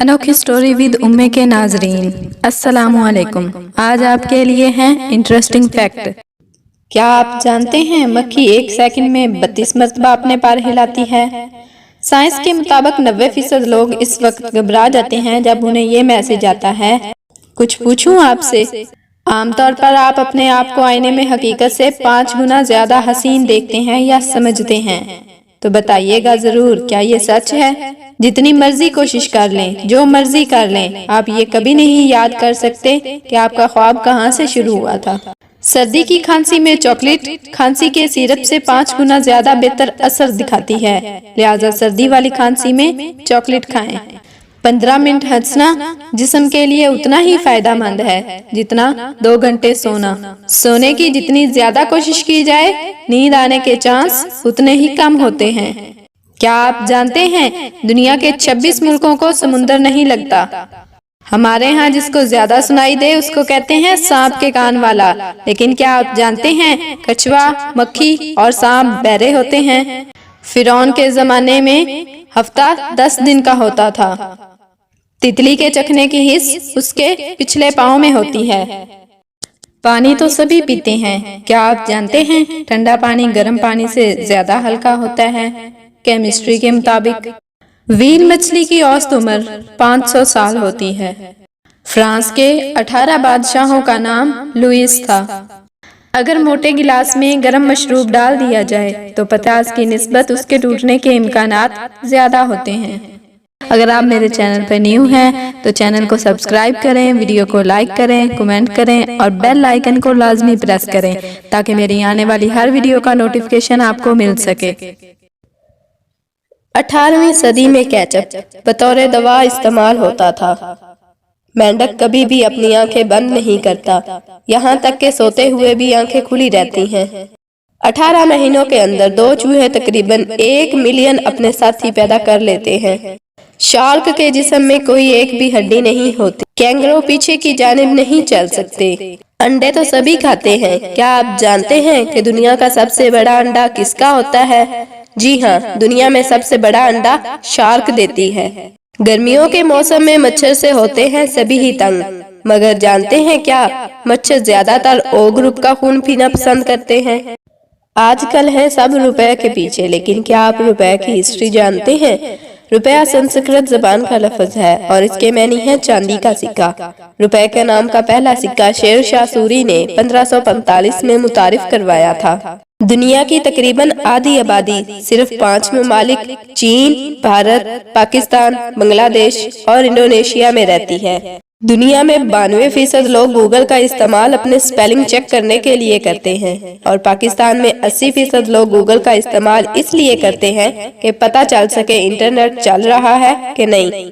अनोखी story with उम्मे के नाजरीन, अस्सलामुअलैकुम। आज आपके लिए हैं इंटरेस्टिंग फैक्ट। क्या आप जानते हैं मक्खी एक सेकंड में 32 मरतबा अपने पैर हिलाती है। साइंस के मुताबिक 90% लोग इस वक्त घबरा जाते हैं जब उन्हें ये मैसेज आता है। कुछ पूछूं आपसे, आमतौर पर आप अपने आप को आईने में हकीकत से 5 गुना ज्यादा हसीन देखते हैं या समझते हैं, तो बताइएगा जरूर, क्या ये सच है? जितनी मर्जी कोशिश कर लें, जो मर्जी कर लें, आप ये कभी नहीं याद कर सकते कि आपका ख्वाब कहाँ से शुरू हुआ था। सर्दी की खांसी में चॉकलेट खांसी के सिरप से 5 गुना ज्यादा बेहतर असर दिखाती है, लिहाजा सर्दी वाली खांसी में चॉकलेट खाएं। 15 मिनट हंसना जिस्म के लिए उतना ही फायदेमंद है जितना 2 घंटे सोना। सोने की जितनी ज्यादा कोशिश की जाए, नींद आने के चांस उतने ही कम होते हैं। क्या आप जानते हैं दुनिया के 26 मुल्कों को समुंदर नहीं लगता। हमारे यहाँ जिसको ज्यादा सुनाई दे उसको कहते हैं सांप के कान वाला, लेकिन क्या आप जानते हैं कछुआ, मक्खी और सांप बहरे होते हैं। फिरौन के जमाने में हफ्ता 10 दिन का होता था। तितली के चखने की हिस्स उसके पिछले पाँव में होती है। पानी तो सभी पीते हैं, क्या आप जानते हैं ठंडा पानी गर्म पानी से ज्यादा हल्का होता है। केमिस्ट्री के मुताबिक व्हेल मछली की औसत उम्र 500 साल होती है। फ्रांस के 18 बादशाहों का नाम लुइस था। अगर मोटे गिलास में गर्म मशरूब डाल दिया जाए तो 50 की निस्बत उसके टूटने के इम्कानात ज्यादा होते हैं। अगर आप मेरे चैनल पर न्यू हैं तो चैनल को सब्सक्राइब करें, वीडियो को लाइक करें, कमेंट करें और बेल आइकन को लाजमी प्रेस करें ताकि मेरी आने वाली हर वीडियो का नोटिफिकेशन आपको मिल सके। 18वीं सदी में केचप बतौर दवा इस्तेमाल होता था। मेंढक कभी भी अपनी आंखें बंद नहीं करता, यहाँ तक कि सोते हुए भी आंखें खुली रहती हैं। 18 महीनों के अंदर 2 चूहे तकरीबन 1 मिलियन अपने साथी पैदा कर लेते हैं। शार्क के जिस्म में कोई एक भी हड्डी नहीं होती। कैंगरू पीछे की जानिब नहीं चल सकते। अंडे तो सभी खाते हैं, क्या आप जानते हैं कि दुनिया का सबसे बड़ा अंडा किसका होता है? जी हाँ, दुनिया में सबसे बड़ा अंडा शार्क देती है। गर्मियों के मौसम में मच्छर से होते हैं सभी ही तंग, मगर जानते हैं क्या मच्छर ज्यादातर ओ ग्रुप का खून पीना पसंद करते हैं। आजकल है सब रुपए के पीछे, लेकिन क्या आप रुपए की हिस्ट्री जानते हैं? रुपया संस्कृत जबान का लफ्ज है और इसके मैनी है चांदी का सिक्का। रुपए के नाम का पहला सिक्का शेर शाह सूरी ने 1545 में मुतारिफ करवाया था। दुनिया की तकरीबन आधी आबादी सिर्फ 5 ममालिक चीन, भारत, पाकिस्तान, बांग्लादेश और इंडोनेशिया में रहती है। दुनिया में 92% लोग गूगल का इस्तेमाल अपने स्पेलिंग चेक करने के लिए करते हैं और पाकिस्तान में 80% लोग गूगल का इस्तेमाल इसलिए करते हैं कि पता चल सके इंटरनेट चल रहा है कि नहीं।